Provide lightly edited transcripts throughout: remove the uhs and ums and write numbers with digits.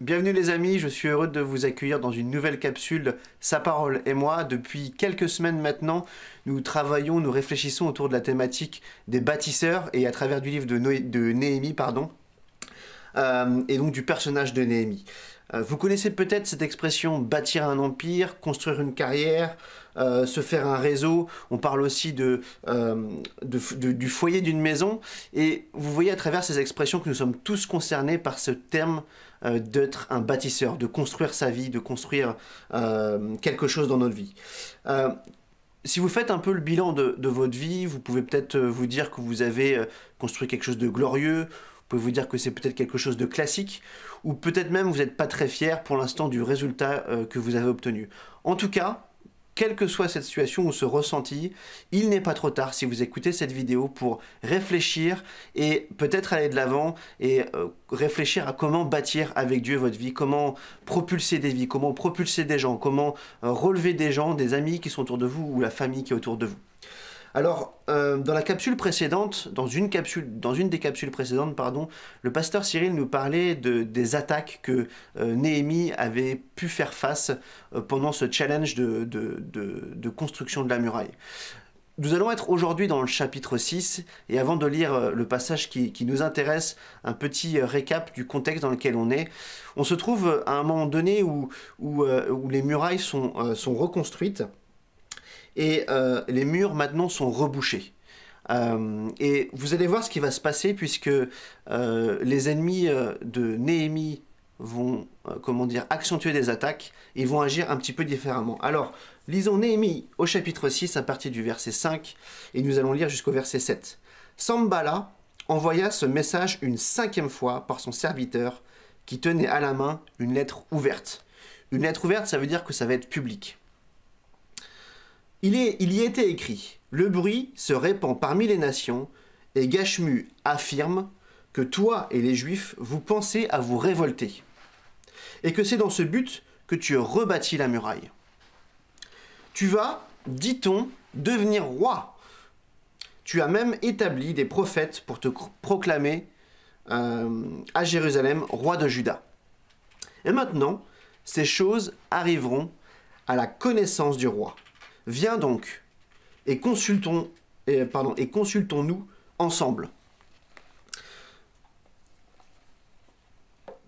Bienvenue les amis, je suis heureux de vous accueillir dans une nouvelle capsule Sa parole et moi. Depuis quelques semaines maintenant, nous travaillons, nous réfléchissons autour de la thématique des bâtisseurs et à travers du livre de Néhémie, et donc du personnage de Néhémie. Vous connaissez peut-être cette expression bâtir un empire, construire une carrière, se faire un réseau. On parle aussi du foyer d'une maison. Et vous voyez à travers ces expressions que nous sommes tous concernés par ce terme d'être un bâtisseur, de construire sa vie, de construire quelque chose dans notre vie. Si vous faites un peu le bilan de votre vie, vous pouvez peut-être vous dire que vous avez construit quelque chose de glorieux. Vous pouvez vous dire que c'est peut-être quelque chose de classique, ou peut-être même vous n'êtes pas très fier pour l'instant du résultat que vous avez obtenu. En tout cas, quelle que soit cette situation ou ce ressenti, il n'est pas trop tard si vous écoutez cette vidéo pour réfléchir et peut-être aller de l'avant et réfléchir à comment bâtir avec Dieu votre vie, comment propulser des vies, comment propulser des gens, comment relever des gens, des amis qui sont autour de vous ou la famille qui est autour de vous. Alors, dans la capsule précédente, dans une des capsules précédentes, pardon, le pasteur Cyril nous parlait des attaques que Néhémie avait pu faire face pendant ce challenge de construction de la muraille. Nous allons être aujourd'hui dans le chapitre 6, et avant de lire le passage qui nous intéresse, un petit récap du contexte dans lequel on est. On se trouve à un moment donné où les murailles sont reconstruites, et les murs maintenant sont rebouchés. Et vous allez voir ce qui va se passer puisque les ennemis de Néhémie vont accentuer des attaques et vont agir un petit peu différemment. Alors, lisons Néhémie au chapitre 6 à partir du verset 5 et nous allons lire jusqu'au verset 7. Sanballat envoya ce message une 5e fois par son serviteur qui tenait à la main une lettre ouverte. Une lettre ouverte, ça veut dire que ça va être public. Il y était écrit « Le bruit se répand parmi les nations, et Gashmu affirme que toi et les Juifs, vous pensez à vous révolter, et que c'est dans ce but que tu rebâtis la muraille. Tu vas, dit-on, devenir roi. Tu as même établi des prophètes pour te proclamer à Jérusalem roi de Juda. Et maintenant, ces choses arriveront à la connaissance du roi. Viens donc et consultons-nous ensemble. »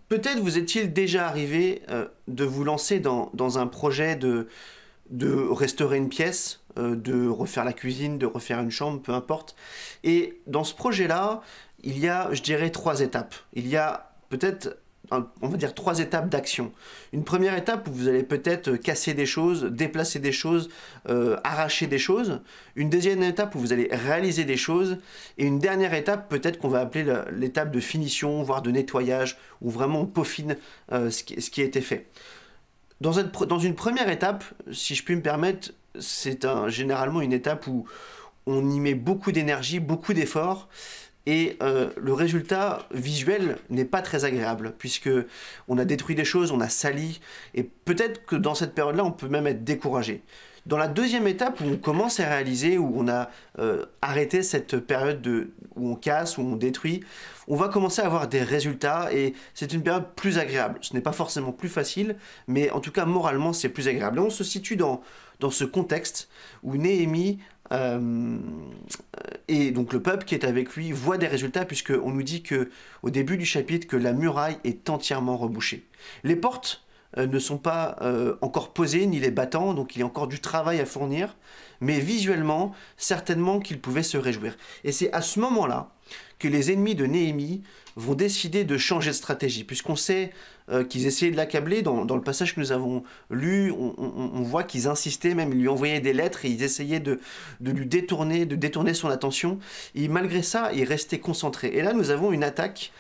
Peut-être vous est-il déjà arrivé de vous lancer dans un projet de restaurer une pièce, de refaire la cuisine, de refaire une chambre, peu importe. Et dans ce projet-là, il y a, je dirais, 3 étapes. Il y a peut-être, on va dire, 3 étapes d'action. Une première étape où vous allez peut-être casser des choses, déplacer des choses, arracher des choses. Une deuxième étape où vous allez réaliser des choses. Et une dernière étape peut-être qu'on va appeler l'étape de finition, voire de nettoyage, où vraiment on peaufine ce qui a été fait. Dans une première étape, si je puis me permettre, c'est généralement une étape où on y met beaucoup d'énergie, beaucoup d'efforts. Et le résultat visuel n'est pas très agréable, puisque on a détruit des choses, on a sali, et peut-être que dans cette période-là, on peut même être découragé. Dans la deuxième étape, où on commence à réaliser, où on a arrêté cette période où on casse, où on détruit, on va commencer à avoir des résultats, et c'est une période plus agréable. Ce n'est pas forcément plus facile, mais en tout cas, moralement, c'est plus agréable. Et on se situe dans ce contexte où Néhémie et donc le peuple qui est avec lui voit des résultats, puisqu'on nous dit au début du chapitre que la muraille est entièrement rebouchée. Les portes ne sont pas encore posées, ni les battants, donc il y a encore du travail à fournir, mais visuellement, certainement qu'ils pouvaient se réjouir. Et c'est à ce moment-là que les ennemis de Néhémie vont décider de changer de stratégie, puisqu'on sait qu'ils essayaient de l'accabler. Dans le passage que nous avons lu, on voit qu'ils insistaient, même ils lui envoyaient des lettres et ils essayaient de détourner son attention. Et malgré ça, il restait concentré. Et là, nous avons une attaque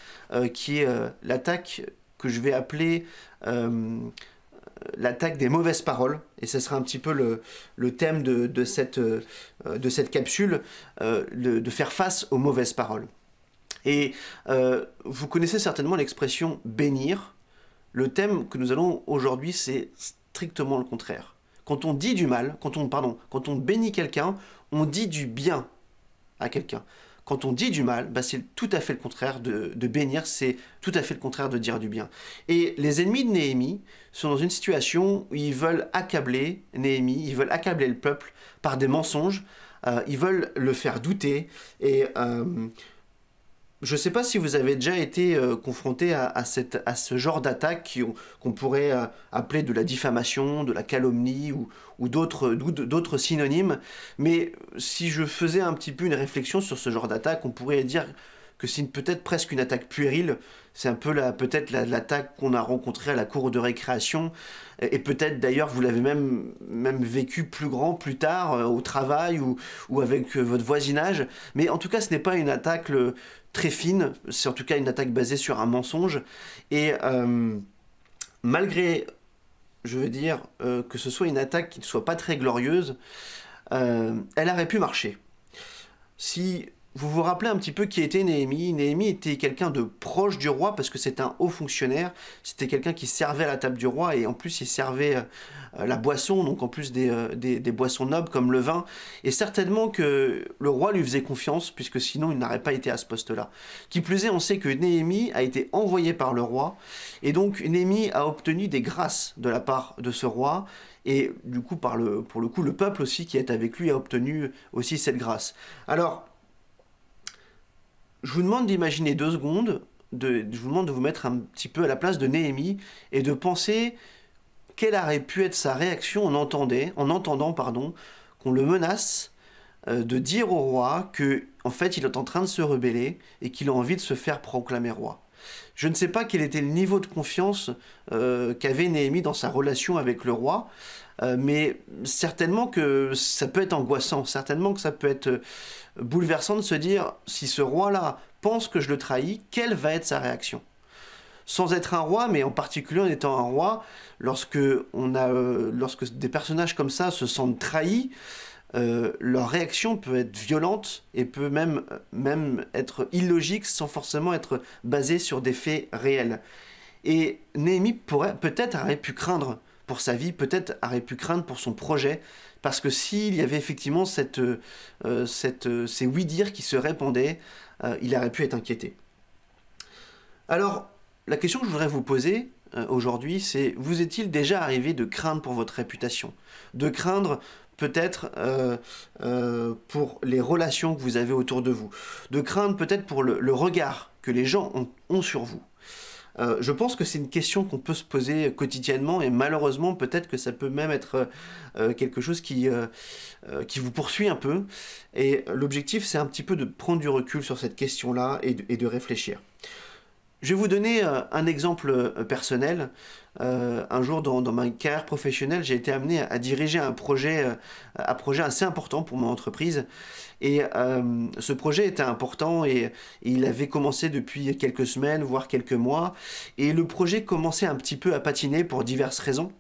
qui est l'attaque que je vais appeler l'attaque des mauvaises paroles, et ce sera un petit peu le thème de cette capsule, de faire face aux mauvaises paroles. Et vous connaissez certainement l'expression « bénir ». Le thème que nous allons aujourd'hui, c'est strictement le contraire. Quand on dit du mal, quand on bénit quelqu'un, on dit du bien à quelqu'un. quand on dit du mal, bah, c'est tout à fait le contraire de bénir, c'est tout à fait le contraire de dire du bien. Et les ennemis de Néhémie sont dans une situation où ils veulent accabler Néhémie, ils veulent accabler le peuple par des mensonges, ils veulent le faire douter, et je ne sais pas si vous avez déjà été confronté à ce genre d'attaque qu'on pourrait appeler de la diffamation, de la calomnie ou d'autres synonymes. Mais si je faisais un petit peu une réflexion sur ce genre d'attaque, on pourrait dire que c'est peut-être presque une attaque puérile. C'est un peu peut-être l'attaque qu'on a rencontrée à la cour de récréation. Et peut-être d'ailleurs vous l'avez même vécu plus grand, plus tard, au travail ou avec votre voisinage. Mais en tout cas, ce n'est pas une attaque très fine, c'est en tout cas une attaque basée sur un mensonge. Et malgré, je veux dire, que ce soit une attaque qui ne soit pas très glorieuse, elle aurait pu marcher. Si vous vous rappelez un petit peu qui était Néhémie, Néhémie était quelqu'un de proche du roi parce que c'est un haut fonctionnaire, c'était quelqu'un qui servait à la table du roi et en plus il servait la boisson, donc en plus des boissons nobles comme le vin, et certainement que le roi lui faisait confiance puisque sinon il n'aurait pas été à ce poste-là. Qui plus est, on sait que Néhémie a été envoyé par le roi et donc Néhémie a obtenu des grâces de la part de ce roi. Et du coup, pour le coup, le peuple aussi qui est avec lui a obtenu aussi cette grâce. Alors, je vous demande d'imaginer 2 secondes, je vous demande de vous mettre un petit peu à la place de Néhémie et de penser quelle aurait pu être sa réaction en entendant qu'on le menace de dire au roi que en fait il est en train de se rebeller et qu'il a envie de se faire proclamer roi. Je ne sais pas quel était le niveau de confiance qu'avait Néhémie dans sa relation avec le roi, mais certainement que ça peut être angoissant, certainement que ça peut être bouleversant de se dire, si ce roi-là pense que je le trahis, quelle va être sa réaction? Sans être un roi, mais en particulier en étant un roi, lorsque des personnages comme ça se sentent trahis, leur réaction peut être violente et peut même être illogique sans forcément être basée sur des faits réels. Et Néhémie peut-être aurait pu craindre pour sa vie, peut-être aurait pu craindre pour son projet, parce que s'il y avait effectivement ces oui-dire qui se répandaient, il aurait pu être inquiété. Alors, la question que je voudrais vous poser aujourd'hui, c'est vous est-il déjà arrivé de craindre pour votre réputation? De craindre peut-être pour les relations que vous avez autour de vous, de craindre peut-être pour le regard que les gens ont sur vous. Je pense que c'est une question qu'on peut se poser quotidiennement et malheureusement peut-être que ça peut même être quelque chose qui vous poursuit un peu. Et l'objectif c'est un petit peu de prendre du recul sur cette question-là et de réfléchir. Je vais vous donner un exemple personnel. Un jour dans ma carrière professionnelle, j'ai été amené à diriger un projet assez important pour mon entreprise. Et ce projet était important et il avait commencé depuis quelques semaines, voire quelques mois. Et le projet commençait un petit peu à patiner pour diverses raisons.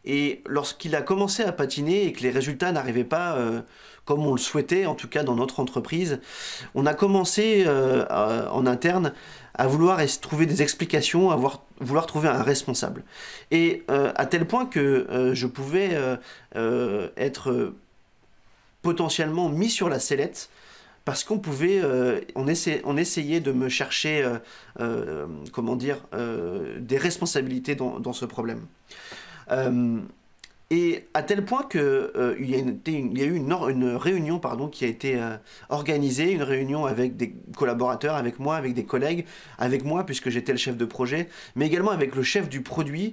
Et lorsqu'il a commencé à patiner et que les résultats n'arrivaient pas comme on le souhaitait, en tout cas dans notre entreprise, on a commencé en interne à vouloir trouver des explications, à vouloir trouver un responsable. Et à tel point que je pouvais être potentiellement mis sur la sellette parce qu'on pouvait, on essayait de me chercher, comment dire, des responsabilités dans ce problème. Et à tel point que il y a eu une réunion qui a été organisée, une réunion avec des collaborateurs, avec moi, avec des collègues, avec moi puisque j'étais le chef de projet, mais également avec le chef du produit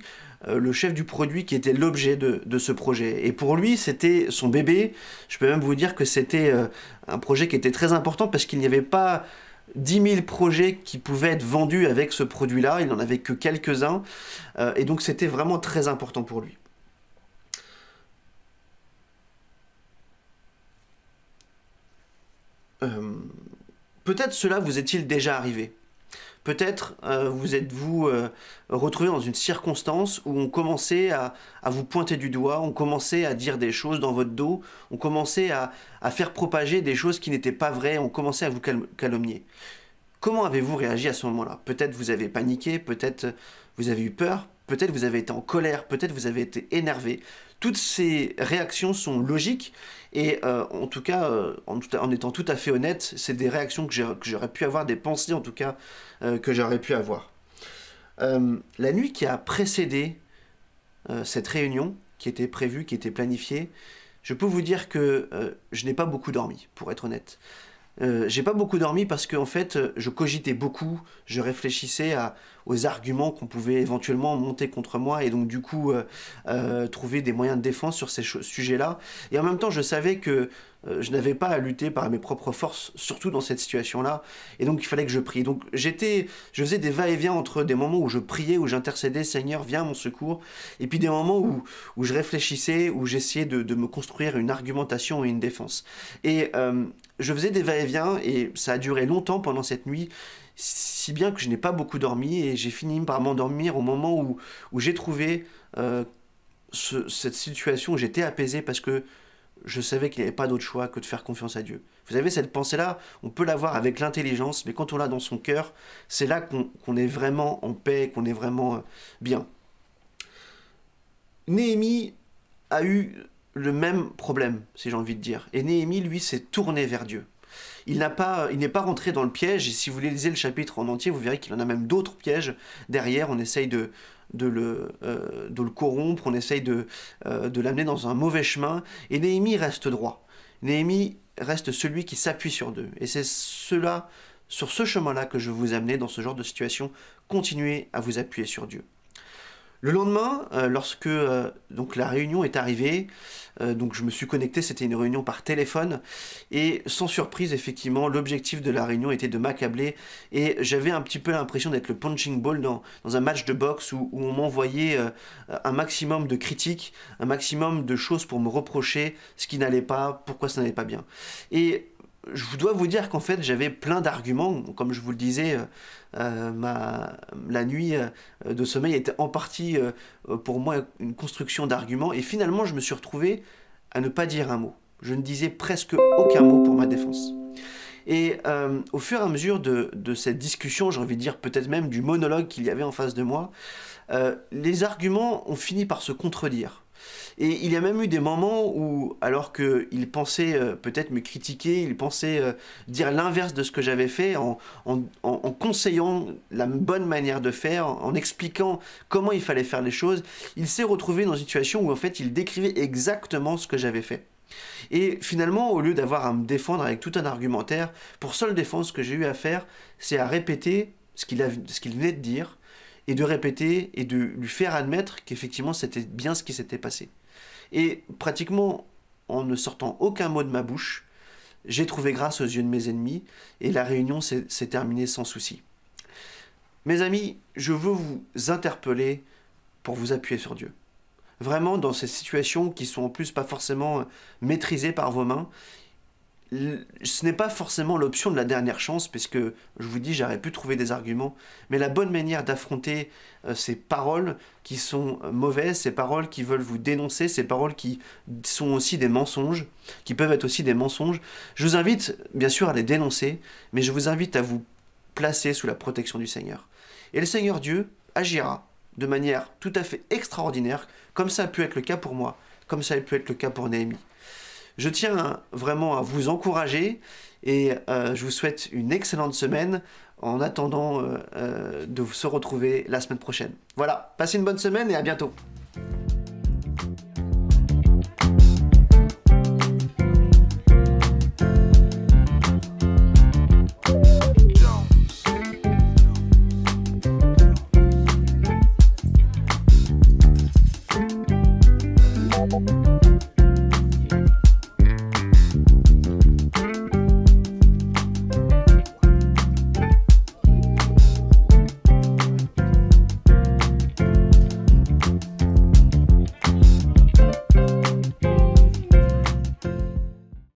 qui était l'objet de ce projet. Et pour lui, c'était son bébé. Je peux même vous dire que c'était un projet qui était très important parce qu'il n'y avait pas 10 000 projets qui pouvaient être vendus avec ce produit-là, il n'en avait que quelques-uns, et donc c'était vraiment très important pour lui. Peut-être cela vous est-il déjà arrivé. Peut-être vous êtes-vous retrouvé dans une circonstance où on commençait à vous pointer du doigt, on commençait à dire des choses dans votre dos, on commençait à faire propager des choses qui n'étaient pas vraies, on commençait à vous calomnier. Comment avez-vous réagi à ce moment-là? Peut-être vous avez paniqué, peut-être vous avez eu peur, peut-être vous avez été en colère, peut-être vous avez été énervé. Toutes ces réactions sont logiques et en tout cas, en étant tout à fait honnête, c'est des réactions que j'aurais pu avoir, des pensées en tout cas que j'aurais pu avoir. La nuit qui a précédé cette réunion, qui était prévue, qui était planifiée, je peux vous dire que je n'ai pas beaucoup dormi, pour être honnête. J'ai pas beaucoup dormi parce qu'en fait, je cogitais beaucoup, je réfléchissais aux arguments qu'on pouvait éventuellement monter contre moi et donc du coup trouver des moyens de défense sur ces sujets-là. Et en même temps, je savais que je n'avais pas à lutter par mes propres forces, surtout dans cette situation-là, et donc il fallait que je prie. Donc je faisais des va-et-vient entre des moments où je priais, où j'intercédais, Seigneur, viens à mon secours, et puis des moments où je réfléchissais, où j'essayais de me construire une argumentation et une défense. Et je faisais des va-et-vient, et ça a duré longtemps pendant cette nuit, si bien que je n'ai pas beaucoup dormi, et j'ai fini par m'endormir au moment où j'ai trouvé cette situation, où j'étais apaisé parce que je savais qu'il n'y avait pas d'autre choix que de faire confiance à Dieu. Vous savez, cette pensée-là, on peut l'avoir avec l'intelligence, mais quand on l'a dans son cœur, c'est là qu'on est vraiment en paix, qu'on est vraiment bien. Néhémie a eu le même problème, si j'ai envie de dire. Et Néhémie, lui, s'est tourné vers Dieu. Il n'est pas rentré dans le piège, et si vous lisez le chapitre en entier, vous verrez qu'il en a même d'autres pièges derrière. On essaye de le corrompre, on essaye de l'amener dans un mauvais chemin, et Néhémie reste droit. Néhémie reste celui qui s'appuie sur Dieu. Et c'est sur ce chemin-là que je veux vous amener dans ce genre de situation. Continuez à vous appuyer sur Dieu. Le lendemain, lorsque donc la réunion est arrivée, donc je me suis connecté, c'était une réunion par téléphone, et sans surprise, effectivement, l'objectif de la réunion était de m'accabler, et j'avais un petit peu l'impression d'être le punching ball dans un match de boxe où on m'envoyait un maximum de critiques, un maximum de choses pour me reprocher ce qui n'allait pas, pourquoi ça n'allait pas bien. Et je dois vous dire qu'en fait, j'avais plein d'arguments. Comme je vous le disais, la nuit de sommeil était en partie pour moi une construction d'arguments. Et finalement, je me suis retrouvé à ne pas dire un mot. Je ne disais presque aucun mot pour ma défense. Et au fur et à mesure de cette discussion, j'ai envie de dire peut-être même du monologue qu'il y avait en face de moi, les arguments ont fini par se contredire. Et il y a même eu des moments où, alors qu'il pensait peut-être me critiquer, il pensait dire l'inverse de ce que j'avais fait, en conseillant la bonne manière de faire, en expliquant comment il fallait faire les choses, il s'est retrouvé dans une situation où en fait il décrivait exactement ce que j'avais fait. Et finalement, au lieu d'avoir à me défendre avec tout un argumentaire, pour seule défense, ce que j'ai eu à faire, c'est à répéter ce qu'il venait de dire, et de répéter et de lui faire admettre qu'effectivement c'était bien ce qui s'était passé. Et pratiquement en ne sortant aucun mot de ma bouche, j'ai trouvé grâce aux yeux de mes ennemis et la réunion s'est terminée sans souci. Mes amis, je veux vous interpeller pour vous appuyer sur Dieu. Vraiment, dans ces situations qui sont en plus pas forcément maîtrisées par vos mains, ce n'est pas forcément l'option de la dernière chance, puisque je vous dis, j'aurais pu trouver des arguments, mais la bonne manière d'affronter ces paroles qui sont mauvaises, ces paroles qui veulent vous dénoncer, ces paroles qui sont aussi des mensonges, qui peuvent être aussi des mensonges, je vous invite bien sûr à les dénoncer, mais je vous invite à vous placer sous la protection du Seigneur. Et le Seigneur Dieu agira de manière tout à fait extraordinaire, comme ça a pu être le cas pour moi, comme ça a pu être le cas pour Néhémie. Je tiens vraiment à vous encourager et je vous souhaite une excellente semaine en attendant de se retrouver la semaine prochaine. Voilà, passez une bonne semaine et à bientôt.